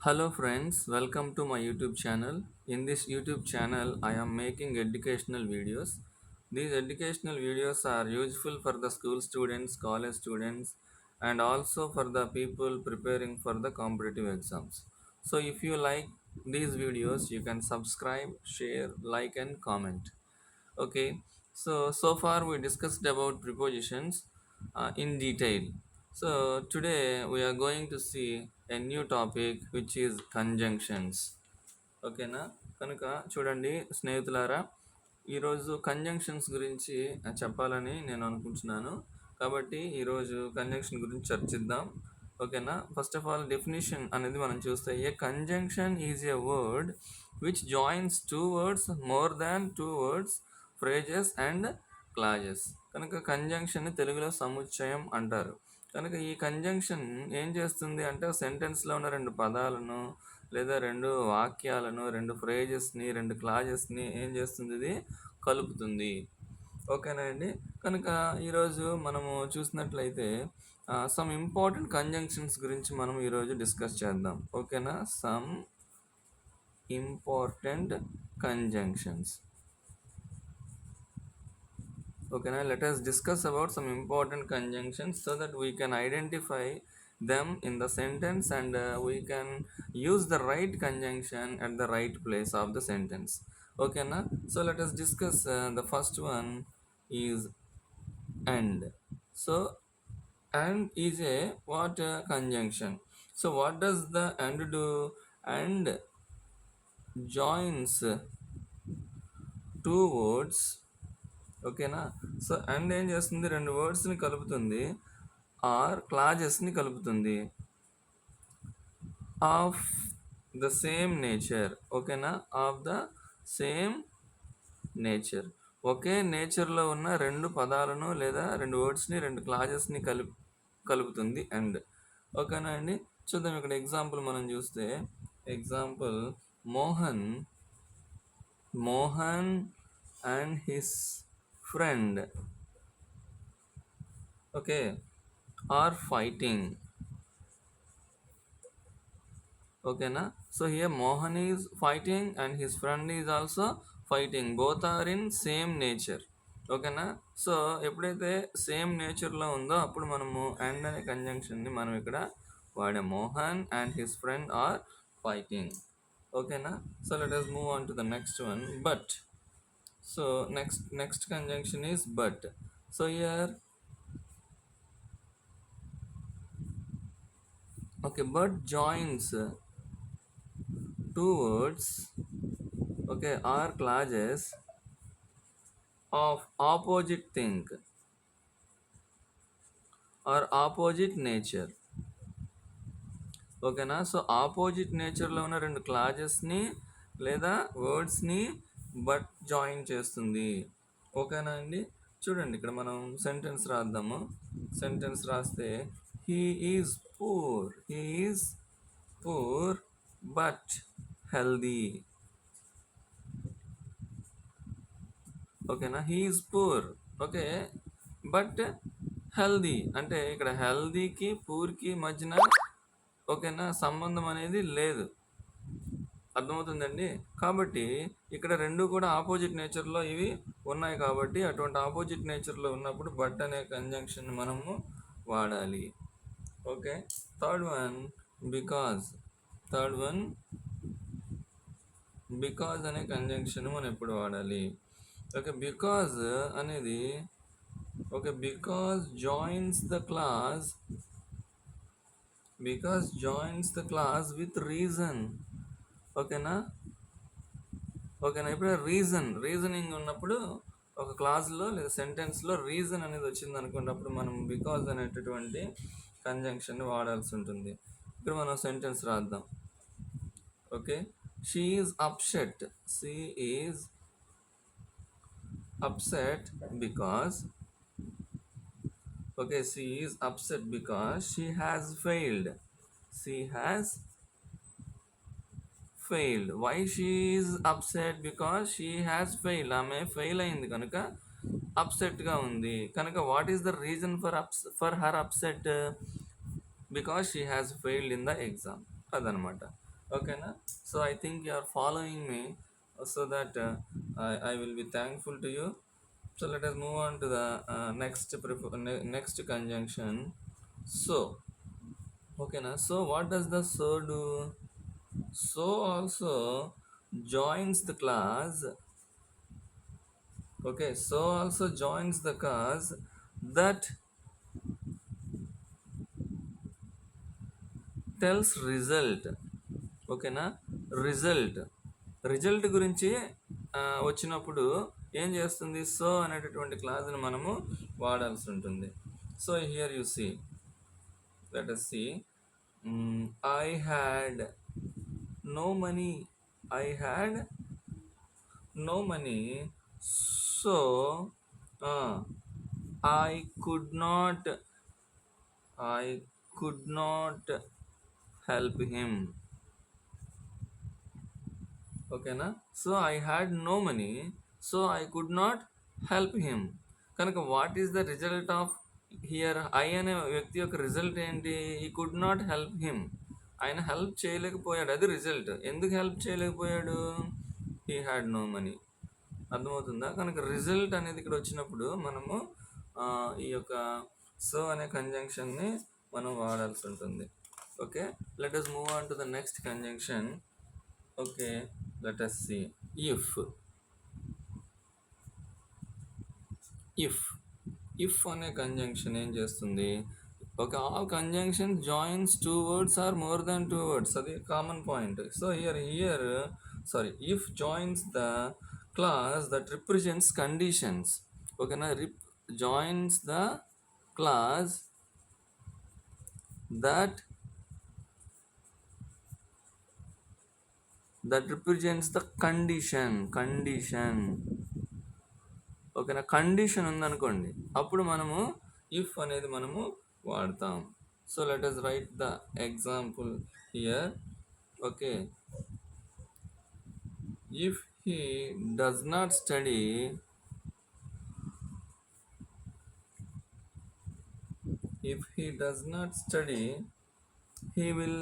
Hello friends, welcome to my YouTube channel. In this YouTube channel, I am making educational videos. These educational videos are useful for the school students, college students, and also for the people preparing for the competitive exams. So if you like these videos, you can subscribe, share, like and comment. Okay, so far we discussed about prepositions in detail. So today we are going to see a new topic which is conjunctions. ఓకేనా? కనుక చూడండి స్నేహితులారా, ఈరోజు conjunctions గురించి చెప్పాలని నేను అనుకుంటున్నాను. కాబట్టి ఈరోజు కంజంక్షన్ గురించి చర్చిద్దాం. ఓకేనా? ఫస్ట్ ఆఫ్ ఆల్ డెఫినిషన్ అనేది మనం చూస్తే a conjunction is a word which joins two words more than two words phrases and clauses. కనుక కంజంక్షన్ తెలుగులో సముచ్చయం అంటారు. కనుక ఈ కంజంక్షన్ ఏం చేస్తుంది అంటే సెంటెన్స్లో ఉన్న రెండు పదాలను లేదా రెండు వాక్యాలను, రెండు ఫ్రేజెస్ని, రెండు క్లాజెస్ని ఏం చేస్తుంది, ఇది కలుపుతుంది. ఓకేనా అండి? కనుక ఈరోజు మనము చూసినట్లయితే సమ్ ఇంపార్టెంట్ కంజంక్షన్స్ గురించి మనం ఈరోజు డిస్కస్ చేద్దాం. ఓకేనా? Some important conjunctions. Okay, now let us discuss about some important conjunctions so that we can identify them in the sentence and we can use the right conjunction at the right place of the sentence. Okay, now so let us discuss the first one is and. So and is a what conjunction. So what does the and do? And joins two words. ఓకేనా? So and ఏం చేస్తుంది, రెండు వర్డ్స్ని కలుపుతుంది are క్లాజెస్ని కలుపుతుంది of the same nature. ఓకేనా? Of the same nature, ఒకే నేచర్లో ఉన్న రెండు పదాలను లేదా రెండు వర్డ్స్ని, రెండు క్లాజెస్ని కలుపుతుంది అండ్. ఓకేనా అండి? చూద్దాం ఇక్కడ ఎగ్జాంపుల్ మనం చూస్తే, example Mohan and his friend, okay, are fighting. Okay na? So here Mohan is fighting and his friend is also fighting. Both are in same nature. ఓకేనా? సో ఎప్పుడైతే సేమ్ నేచర్లో ఉందో అప్పుడు మనము అండ్ అనే కంజంక్షన్ని మనం ఇక్కడ వాడాం. Mohan and his friend are fighting. ఓకేనా? So let us move on to the next one, but. So next conjunction is but. So here, okay, but joins two words, okay, or clauses of opposite thing or opposite nature. ఓకేనా? So opposite నేచర్లో ఉన్న రెండు క్లాజెస్ని లేదా వర్డ్స్ని but join చేస్తుంది. ఓకేనా అండి? చూడండి ఇక్కడ మనం సెంటెన్స్ రాద్దాము. సెంటెన్స్ రాస్తే he is poor but healthy. ఓకేనా? He is poor, okay, but healthy అంటే ఇక్కడ హెల్దీకి పూర్కి మధ్యన ఓకేనా సంబంధం అనేది లేదు. అర్థమవుతుందండి? కాబట్టి ఇక్కడ రెండు కూడా ఆపోజిట్ నేచర్లో ఇవి ఉన్నాయి. కాబట్టి అటువంటి ఆపోజిట్ నేచర్లో ఉన్నప్పుడు బట్ అనే కంజంక్షన్ మనము వాడాలి. ఓకే. థర్డ్ వన్ బికాజ్ అనే కంజంక్షన్ మనం ఎప్పుడు వాడాలి? ఓకే, బికాజ్ అనేది okay because joins the class with reason. ఓకేనా? ఇప్పుడు రీజనింగ్ ఉన్నప్పుడు ఒక క్లాజ్లో లేదా సెంటెన్స్లో రీజన్ అనేది వచ్చింది అనుకున్నప్పుడు మనం బికాజ్ అనేటటువంటి కంజంక్షన్ వాడాల్సి ఉంటుంది. ఇక్కడ మనం సెంటెన్స్ రాద్దాం. Okay, she is upset because she is upset because she has failed. Why she is upset? Because she has failed. ఆమె ఫెయిల్ అయింది కనుక అప్సెట్గా ఉంది. కనుక what is the reason for her upset? Because she has failed in the exam. అదనమాట. Okay, na? So I think you are following me, so that I will be thankful to you. So let us move on to the next conjunction. So, okay, na? So what does the so do? So also joins the class. Okay, so also joins the class that tells result. ఓకేనా? Result గురించి వచ్చినప్పుడు ఏం చేస్తుంది? So అనేటటువంటి క్లాజ్ని మనము వాడాల్సి ఉంటుంది. So here you see, let us see. I had no money. I had no money, so I could not I could not help him. ఓకేనా? So I had no money, so I could not help him. కనుక what is the result of here? I అనే వ్యక్తి యొక్క result ఏంటి? ఈ could not help him. ఆయన help చేయలేకపోయాడు, అది రిజల్ట్. ఎందుకు హెల్ప్ చేయలేకపోయాడు? He had no money. అర్థమవుతుందా? కనుక రిజల్ట్ అనేది ఇక్కడ వచ్చినప్పుడు మనము ఈ యొక్క సో అనే కంజంక్షన్ని మనం వాడాల్సి ఉంటుంది. Okay, let us move on to the next conjunction. Okay, let us see. if if అనే కంజంక్షన్ ఏం చేస్తుంది? ఒక all conjunction joins two words or more than two words, అది common point. So here sorry, if joins the clause that represents conditions. ఓకేనా? Joins the clause that represents the condition. ఓకేనా? Condition ఉందనుకోండి, అప్పుడు మనము if అనేది మనము వాడతాం. So let us write the example here. Okay, if he does not study, he will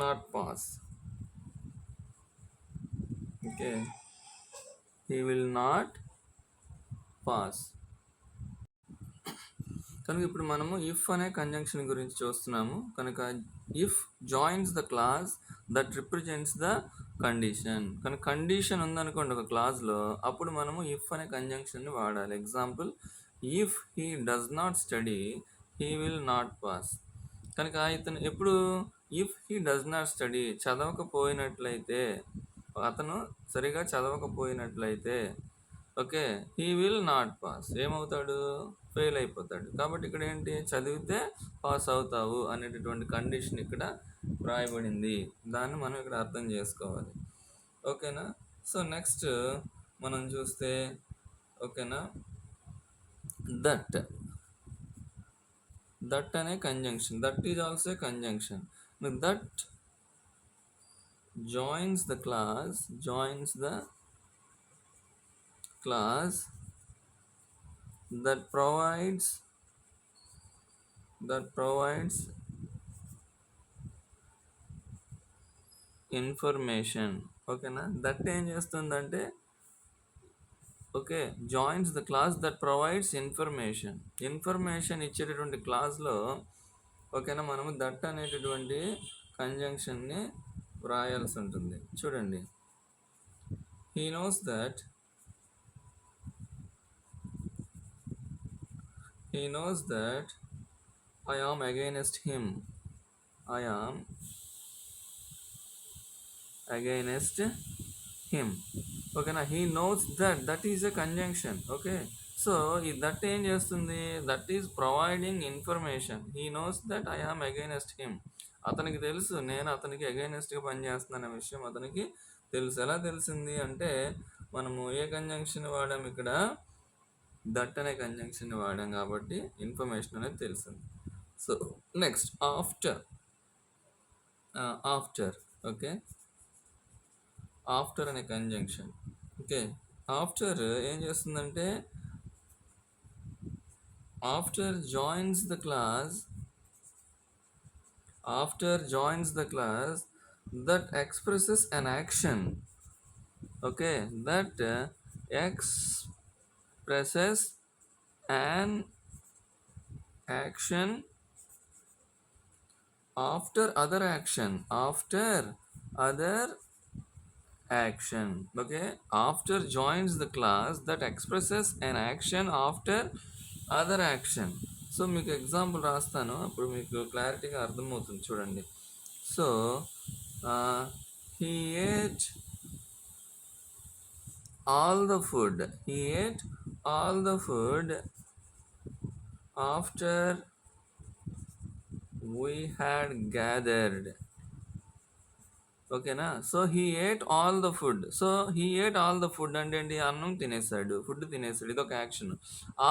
not pass. Okay, he will not pass. కనుక ఇప్పుడు మనము ఇఫ్ అనే కంజంక్షన్ గురించి చూస్తున్నాము. కనుక if joins the clause that represents the condition. కనుక condition ఉందనుకోండి ఒక క్లాస్లో, అప్పుడు మనము ఇఫ్ అనే కంజంక్షన్ని వాడాలి. Example, if he does not study, he will not pass. కనుక ఇతను ఎప్పుడు if he does not study, చదవకపోయినట్లయితే, అతను సరిగా చదవకపోయినట్లయితే, okay, he will not pass, ఏమవుతాడు? ఫెయిల్ అయిపోతాడు. కాబట్టి ఇక్కడ ఏంటి? చదివితే పాస్ అవుతావు అనేటటువంటి కండిషన్ ఇక్కడ వ్రాయబడింది. దాన్ని మనం ఇక్కడ అర్థం చేసుకోవాలి. ఓకేనా? సో నెక్స్ట్ మనం చూస్తే, ఓకేనా, దట్ అనే conjunction. That is also conjunction. That joins the class that provides information. ఓకేనా? దట్ ఏం చేస్తుందంటే, okay, joins the clause that provides information ఇచ్చేటటువంటి క్లాస్లో, ఓకేనా, మనము దట్ అనేటటువంటి కంజంక్షన్ని వ్రాయాల్సి ఉంటుంది. చూడండి, he knows that I am against him. ఓకేనా? He knows that is a conjunction. Okay, so ఈ దట్ ఏం చేస్తుంది? That is providing information. He knows that I am against him. అతనికి తెలుసు నేను అతనికి అగైనెస్ట్గా పనిచేస్తున్నాను అనే విషయం అతనికి తెలుసు. ఎలా తెలిసింది అంటే, మనము ఏ కంజంక్షన్ వాడాము ఇక్కడ? దట్ అనే కంజంక్షన్ వాడాం కాబట్టి ఇన్ఫర్మేషన్ అనేది తెలిసింది. So next after. Okay, after అనే కంజంక్షన్. ఓకే, ఆఫ్టర్ ఏం చేస్తుందంటే, after joins the class that expresses an action. Okay, that expresses an action after other action. Okay, after joins the class that expresses an action after other action. So మీకు example రాస్తాను, అప్పుడు మీకు క్లారిటీగా అర్థమవుతుంది చూడండి. So he ate all the food he ate all the food after we had gathered. ఓకేనా? So he ate all the food అంటే ఏంటి? అన్నం తినేసాడు, ఫుడ్ తినేసాడు, ఇదొక action.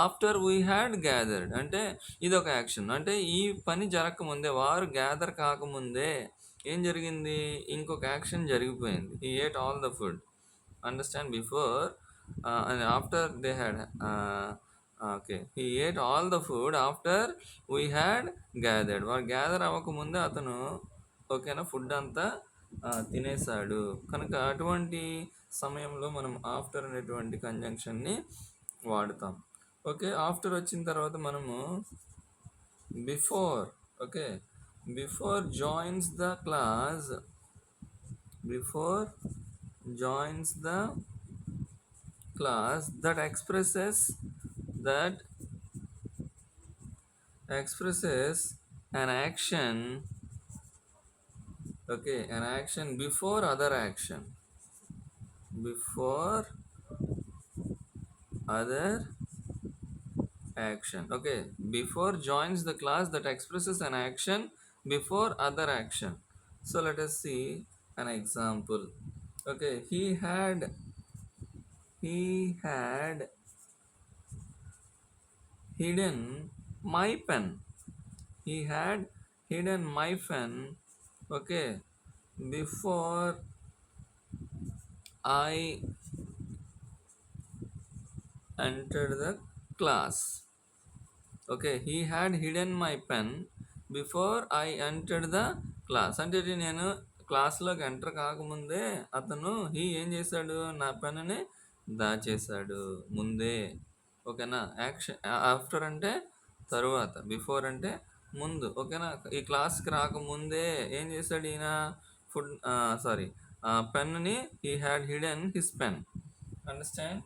After we had gathered అంటే ఇదొక యాక్షన్. అంటే ఈ పని జరగకముందే, వారు గ్యాదర్ కాకముందే ఏం జరిగింది? ఇంకొక యాక్షన్ జరిగిపోయింది. He ate all the food. Understand? Before and after they had okay, he ate all the food after we had gathered. వారు గ్యాదర్ అవ్వకముందే అతను ఓకేనా ఫుడ్ అంతా తినేసాడు. కనుక అటువంటి సమయంలో మనం ఆఫ్టర్ అనేటువంటి కంజంక్షన్ని వాడుతాం. ఓకే, ఆఫ్టర్ వచ్చిన తర్వాత మనము before. Okay, before joins the class that expresses an action. Okay, an action before other action. Okay, before joins the class that expresses an action before other action. So let us see an example. Okay, he had hidden my pen. Okay, before I entered the class. Okay, he had hidden my pen before I entered the class. అంటే నేను క్లాస్లోకి enter కాకముందే అతను ఏం చేశాడు? నా పెన్నుని దాచేశాడు ముందే. ఓకేనా? Action after అంటే తరువాత, బిఫోర్ అంటే ముందు. ఓకేనా? ఈ క్లాస్కి రాకముందే ఏం చేశాడు ఈయన? పెన్నుని he had hidden his pen. Understand?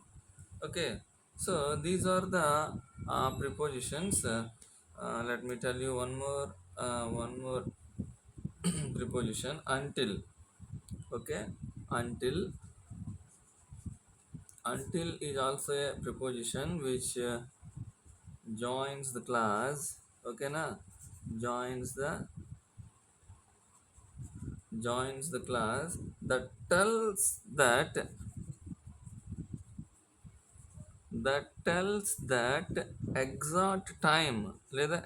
Okay, so these are the prepositions. Let me tell you one more preposition, until. Okay, until is also a preposition which joins the class. Okay na? joins the class that tells that exact time లేదా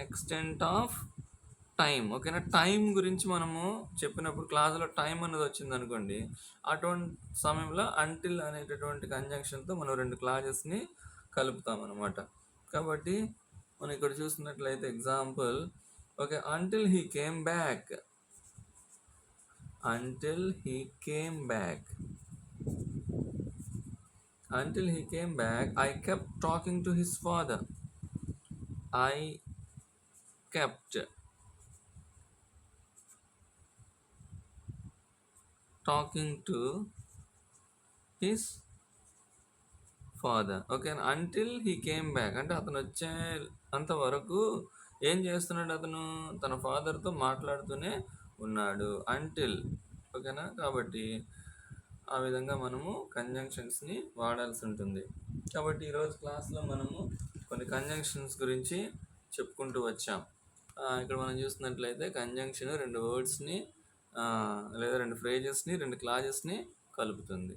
extent of time. ఓకేనా? Time గురించి మనము చెప్పినప్పుడు క్లాసులో time అనేది వచ్చింది అనుకోండి, అటువంటి సమయంలో అంటిల్ అనేటటువంటి కంజంక్షన్తో మనం రెండు క్లాజెస్ని కలుపుతాం అనమాట. కాబట్టి మనం ఇక్కడ చూసినట్లయితే example, okay, until he came back I kept talking to his father. I kept talking to his father. Okay, until he came back అంటే అతను వచ్చే అంతవరకు ఏం చేస్తున్నాడు? అతను తన ఫాదర్తో మాట్లాడుతూనే ఉన్నాడు. అంటిల్. ఓకేనా? కాబట్టి ఆ విధంగా మనము కంజంక్షన్స్ని వాడాల్సి ఉంటుంది. కాబట్టి ఈరోజు క్లాస్లో మనము కొన్ని కంజంక్షన్స్ గురించి చెప్పుకుంటూ వచ్చాం. ఇక్కడ మనం చూసినట్లయితే కంజంక్షన్ రెండు వర్డ్స్ని లేదా రెండు ఫ్రేజెస్ని, రెండు క్లాజెస్ని కలుపుతుంది.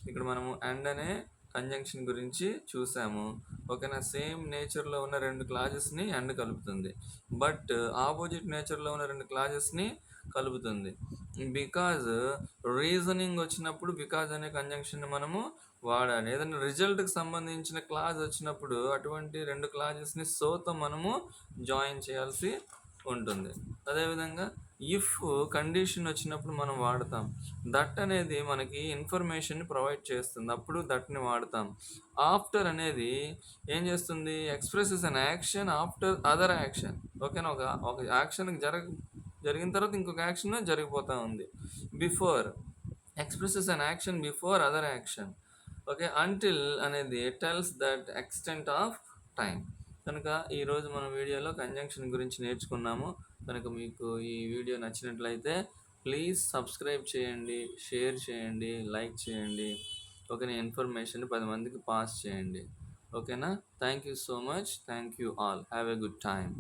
ఇక్కడ మనము అండ్ అనే కంజంక్షన్ గురించి చూసాము. ఓకేనా? సేమ్ నేచర్లో ఉన్న రెండు క్లాజెస్ని అండ్ కలుపుతుంది, బట్ ఆపోజిట్ నేచర్లో ఉన్న రెండు క్లాజెస్ని కలుపుతుంది. బికాజ్ రీజనింగ్ వచ్చినప్పుడు బికాజ్ అనే కంజంక్షన్ని మనము వాడాలి. ఏదైనా రిజల్ట్కి సంబంధించిన క్లాజ్ వచ్చినప్పుడు అటువంటి రెండు క్లాజెస్ని సోతో మనము జాయిన్ చేయాల్సి ఉంటుంది. అదేవిధంగా ఇఫ్ కండిషన్ వచ్చినప్పుడు మనం వాడతాం. దట్ అనేది మనకి ఇన్ఫర్మేషన్‌ని ప్రొవైడ్ చేస్తుంది. అప్పుడు దట్‌ని వాడతాం. ఆఫ్టర్ అనేది ఏం చేస్తుంది? Expresses an action after other action. ఓకేనా? ఒక యాక్షన్ జరిగిన తర్వాత ఇంకొక యాక్షన్ జరిగిపోతా ఉంది. Before expresses an action before other action. Okay. Until అనేది tells that extent of time. కనుక ఈరోజు మన వీడియోలో కంజంక్షన్ గురించి నేర్చుకున్నాము. కనుక మీకు ఈ వీడియో నచ్చినట్లయితే ప్లీజ్ సబ్స్క్రైబ్ చేయండి, షేర్ చేయండి, లైక్ చేయండి. ఓకేనా? ఇన్ఫర్మేషన్‌ని 10 మందికి పాస్ చేయండి. ఓకేనా? Thank you so much. Thank you all. Have a good time.